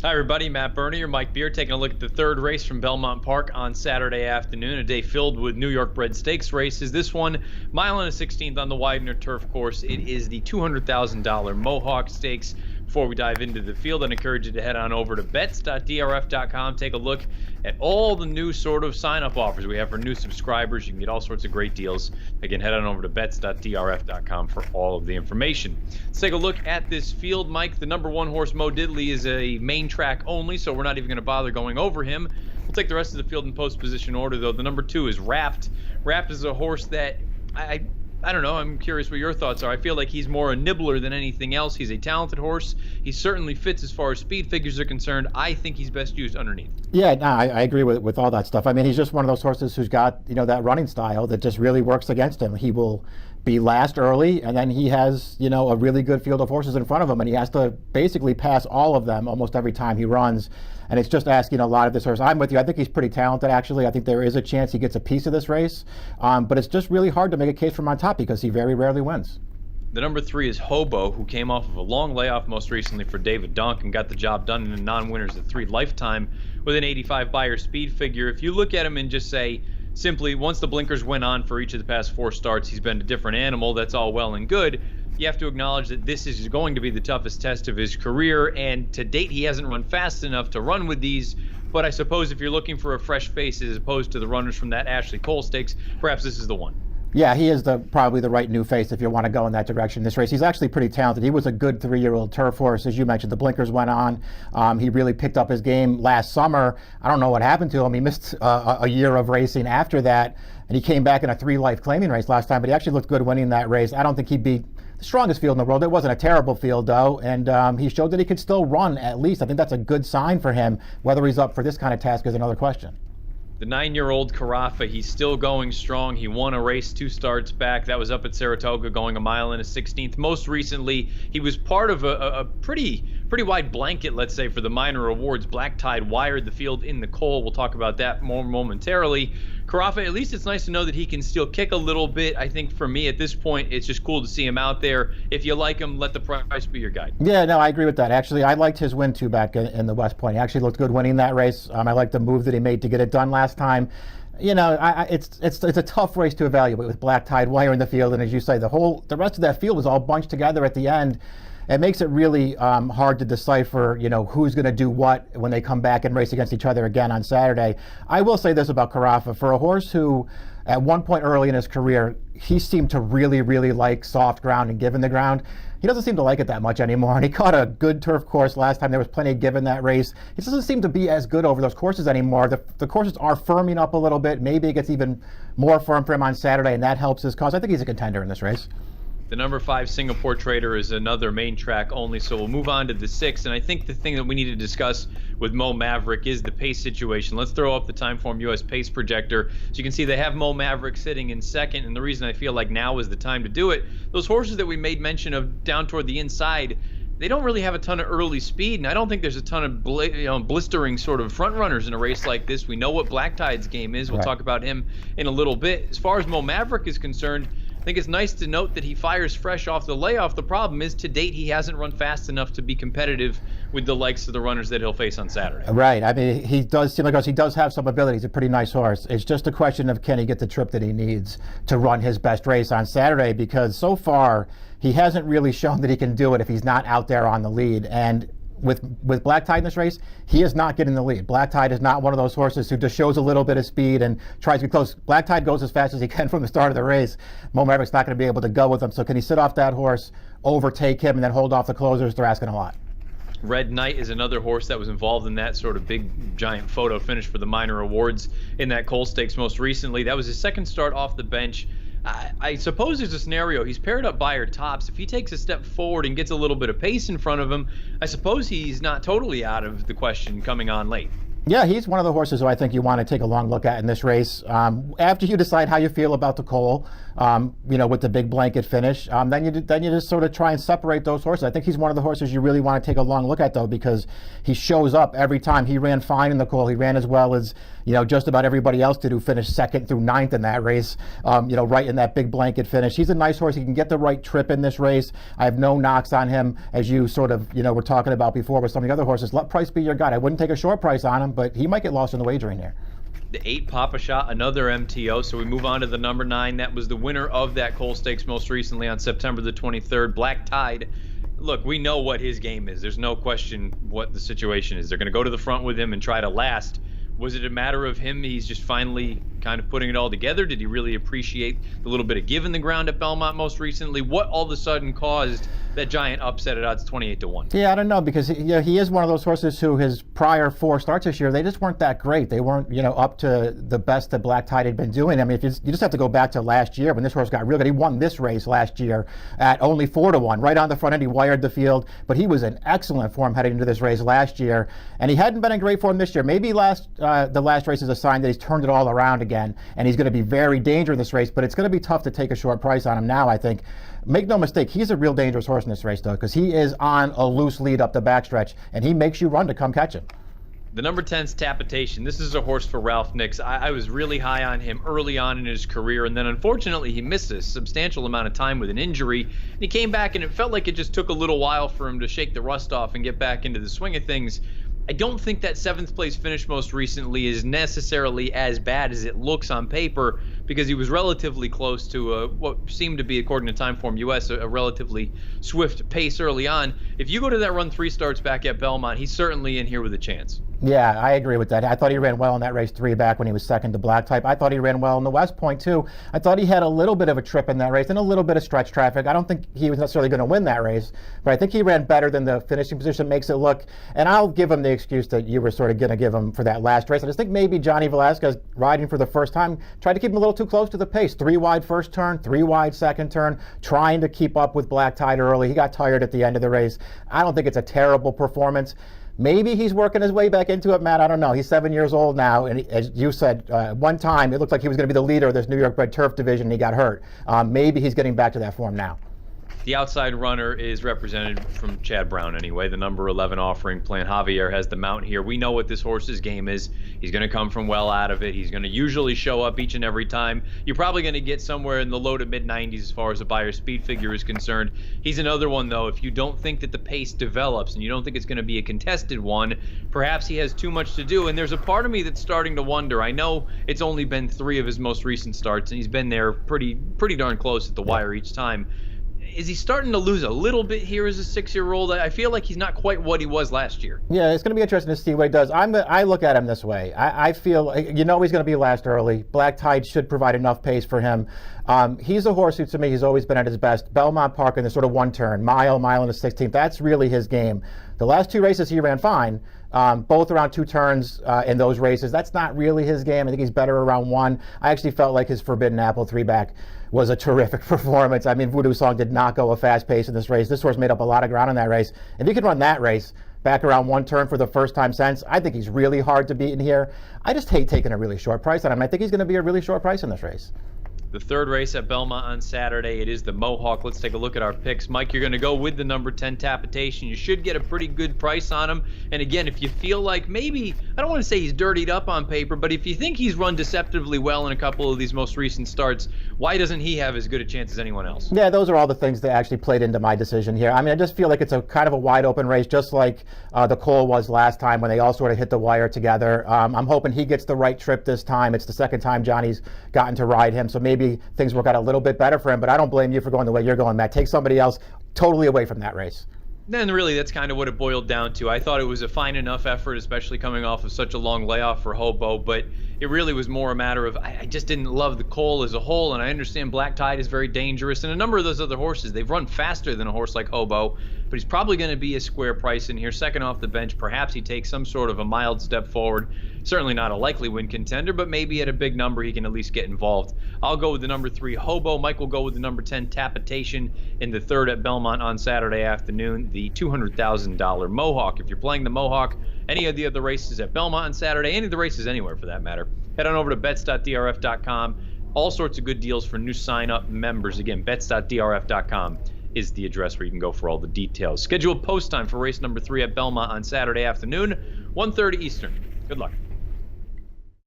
Hi, everybody. Matt Bernier, Mike Beer, taking a look at the third race from Belmont Park on Saturday afternoon. A day filled with New York bred stakes races. This one, mile and a 16th on the Widener turf course. It is the $200,000 Mohawk Stakes. Before we dive into the field, I'd encourage you to head on over to bets.drf.com. Take a look at all the new sort of sign-up offers we have for new subscribers. You can get all sorts of great deals. Again, head on over to bets.drf.com for all of the information. Let's take a look at this field, Mike. The number one horse, Mo Diddley, is a main track only, so we're not even going to bother going over him. We'll take the rest of the field in post position order, though. The number two is Wrapped. Wrapped is a horse that I don't know. I'm curious what your thoughts are. I feel like he's more a nibbler than anything else. He's a talented horse. He certainly fits as far as speed figures are concerned. I think he's best used underneath. Yeah, no, I agree with all that stuff. I mean, he's just one of those horses who's got, that running style that just really works against him. He will be last early, and then he has, a really good field of horses in front of him, and he has to basically pass all of them almost every time he runs. And it's just asking a lot of this horse. I'm with you. I think he's pretty talented, actually. I think there is a chance he gets a piece of this race. But it's just really hard to make a case from on top because he very rarely wins. The number three is Hobo, who came off of a long layoff most recently for David Dunk and got the job done in the non-winners of 3 lifetime with an 85 Beyer speed figure. If you look at him and just say, simply, once the blinkers went on for each of the past 4 starts, he's been a different animal. That's all well and good. You have to acknowledge that this is going to be the toughest test of his career, and to date, he hasn't run fast enough to run with these. But I suppose if you're looking for a fresh face as opposed to the runners from that Ashley Cole Stakes, perhaps this is the one. Yeah, he is probably the right new face if you want to go in that direction this race. He's actually pretty talented. He was a good 3-year-old turf horse. As you mentioned, the blinkers went on. He really picked up his game last summer. I don't know what happened to him. He missed a year of racing after that, and he came back in a 3-life claiming race last time, but he actually looked good winning that race. I don't think he'd be the strongest field in the world. It wasn't a terrible field, though, and he showed that he could still run at least. I think that's a good sign for him. Whether he's up for this kind of task is another question. The 9-year-old Carafa, he's still going strong. He won a race 2 starts back. That was up at Saratoga, going a mile and a 16th. Most recently, he was part of a pretty wide blanket, let's say, for the minor awards. Black Tide wired the field in the Cole. We'll talk about that more momentarily. Carafa, at least it's nice to know that he can still kick a little bit. I think for me at this point, it's just cool to see him out there. If you like him, let the price be your guide. Yeah, no, I agree with that. Actually, I liked his win, too, back in the West Point. He actually looked good winning that race. I liked the move that he made to get it done last time. It's a tough race to evaluate with Black Tide wire in the field, and as you say, the rest of that field was all bunched together at the end. It makes it really hard to decipher, who's going to do what when they come back and race against each other again on Saturday. I will say this about Carafa. For a horse who, at one point early in his career, he seemed to really, really like soft ground and give in the ground. He doesn't seem to like it that much anymore, and he caught a good turf course last time. There was plenty of give in that race. He doesn't seem to be as good over those courses anymore. The courses are firming up a little bit. Maybe it gets even more firm for him on Saturday, and that helps his cause. I think he's a contender in this race. The number 5 Singapore Trader is another main track only, so we'll move on to the 6. And I think the thing that we need to discuss with Mo Maverick is the pace situation. Let's throw up the Timeform US pace projector. So you can see they have Mo Maverick sitting in second, and the reason I feel like now is the time to do it, those horses that we made mention of down toward the inside, they don't really have a ton of early speed, and I don't think there's a ton of blistering sort of front runners in a race like this. We know what Black Tide's game is. We'll talk about him in a little bit. As far as Mo Maverick is concerned, I think it's nice to note that he fires fresh off the layoff. The problem is, to date, he hasn't run fast enough to be competitive with the likes of the runners that he'll face on Saturday. Right. I mean, he does seem like he does have some ability. He's a pretty nice horse. It's just a question of, can he get the trip that he needs to run his best race on Saturday? Because so far, he hasn't really shown that he can do it if he's not out there on the lead. And with Black Tide in this race, he is not getting the lead. Black Tide is not one of those horses who just shows a little bit of speed and tries to be close. Black Tide goes as fast as he can from the start of the race. Mo Maverick's not going to be able to go with him. So can he sit off that horse, overtake him, and then hold off the closers? They're asking a lot. Red Knight is another horse that was involved in that sort of big, giant photo finish for the minor awards in that Cole Stakes most recently. That was his second start off the bench. I suppose there's a scenario. He's paired up Beyer tops. If he takes a step forward and gets a little bit of pace in front of him, I suppose he's not totally out of the question coming on late. Yeah, he's one of the horses who I think you want to take a long look at in this race. After you decide how you feel about the Cole, with the big blanket finish, then you just sort of try and separate those horses. I think he's one of the horses you really want to take a long look at, though, because he shows up every time. He ran fine in the Cole. He ran as well as just about everybody else did who finished 2nd through 9th in that race. Right in that big blanket finish. He's a nice horse. He can get the right trip in this race. I have no knocks on him, as you sort of were talking about before with some of the other horses. Let price be your guide. I wouldn't take a short price on him, but he might get lost in the wagering here. The 8 Papa Shot, another MTO. So we move on to the number 9. That was the winner of that Cole Stakes most recently on September the 23rd. Black Tide. Look, we know what his game is. There's no question what the situation is. They're going to go to the front with him and try to last. Was it a matter of him, he's just finally kind of putting it all together? Did he really appreciate the little bit of give in the ground at Belmont most recently? What all of a sudden caused that giant upset at odds 28-1? Yeah, I don't know, because he is one of those horses who his prior 4 starts this year, they just weren't that great. They weren't up to the best that Black Tide had been doing. I mean, if you just have to go back to last year when this horse got real good. He won this race last year at only 4-1. Right on the front end, he wired the field, but he was in excellent form heading into this race last year, and he hadn't been in great form this year. Maybe the last race is a sign that he's turned it all around again, and he's going to be very dangerous in this race, but it's going to be tough to take a short price on him now, I think. Make no mistake, he's a real dangerous horse in this race, though, because he is on a loose lead up the backstretch, and he makes you run to come catch him. The number 10's Tapitation. This is a horse for Ralph Nix. I was really high on him early on in his career, and then unfortunately he missed a substantial amount of time with an injury. And he came back, and it felt like it just took a little while for him to shake the rust off and get back into the swing of things. I don't think that 7th place finish most recently is necessarily as bad as it looks on paper, because he was relatively close to what seemed to be, according to Timeform US, a relatively swift pace early on. If you go to that run 3 starts back at Belmont, he's certainly in here with a chance. Yeah, I agree with that. I thought he ran well in that race 3 back when he was 2nd to Black Type. I thought he ran well in the West Point, too. I thought he had a little bit of a trip in that race and a little bit of stretch traffic. I don't think he was necessarily going to win that race, but I think he ran better than the finishing position makes it look. And I'll give him the excuse that you were sort of going to give him for that last race. I just think maybe Johnny Velasquez, riding for the first time, tried to keep him a little too close to the pace. 3 wide first turn, 3 wide second turn, trying to keep up with Black Tide early. He got tired at the end of the race. I don't think it's a terrible performance. Maybe he's working his way back into it, Matt. I don't know. He's 7 years old now, and as you said, one time it looked like he was going to be the leader of this New York bred turf division, and he got hurt. Maybe he's getting back to that form now. The outside runner is represented from Chad Brown anyway, the number 11 offering plan. Javier has the mount here. We know what this horse's game is. He's going to come from well out of it. He's going to usually show up each and every time. You're probably going to get somewhere in the low to mid 90s as far as the buyer speed figure is concerned. He's another one, though. If you don't think that the pace develops and you don't think it's going to be a contested one, perhaps he has too much to do. And there's a part of me that's starting to wonder. I know it's only been 3 of his most recent starts, and he's been there pretty darn close at the wire each time. Is he starting to lose a little bit here as a 6-year-old? I feel like he's not quite what he was last year. Yeah, it's going to be interesting to see what he does. I look at him this way. I feel, he's going to be last early. Black Tide should provide enough pace for him. He's a horse who, to me, he's always been at his best. Belmont Park in the sort of one turn, mile and a 16th. That's really his game. The last 2 races he ran fine, both around 2 turns in those races. That's not really his game. I think he's better around 1. I actually felt like his Forbidden Apple 3-back was a terrific performance. I mean, Voodoo Song did not go a fast pace in this race. This horse made up a lot of ground in that race. If he could run that race back around 1 turn for the first time since, I think he's really hard to beat in here. I just hate taking a really short price on him. I think he's going to be a really short price in this race. The 3rd race at Belmont on Saturday, it is the Mohawk. Let's take a look at our picks. Mike, you're going to go with the number 10 Tapitation. You should get a pretty good price on him. And again, if you feel like maybe, I don't want to say he's dirtied up on paper, but if you think he's run deceptively well in a couple of these most recent starts, why doesn't he have as good a chance as anyone else? Yeah, those are all the things that actually played into my decision here. I mean, I just feel like it's a kind of a wide open race, just like the Cole was last time when they all sort of hit the wire together. I'm hoping he gets the right trip this time. It's the 2nd time Johnny's gotten to ride him, so maybe things work out a little bit better for him, but I don't blame you for going the way you're going, Matt. Take somebody else totally away from that race. Then really that's kind of what it boiled down to. I thought it was a fine enough effort, especially coming off of such a long layoff for Hobo, but it really was more a matter of I just didn't love the Cole as a whole, and I understand Black Tide is very dangerous, and a number of those other horses, they've run faster than a horse like Hobo, but he's probably going to be a square price in here, 2nd off the bench. Perhaps he takes some sort of a mild step forward. Certainly not a likely win contender, but maybe at a big number he can at least get involved. I'll go with the number 3 Hobo. Mike will go with the number 10 Tapitation in the third at Belmont on Saturday afternoon. The $200,000 Mohawk. If you're playing the Mohawk, any of the other races at Belmont on Saturday, any of the races anywhere for that matter, head on over to bets.drf.com. All sorts of good deals for new sign-up members. Again, bets.drf.com is the address where you can go for all the details. Scheduled post time for race number 3 at Belmont on Saturday afternoon, 1:30 Eastern. Good luck.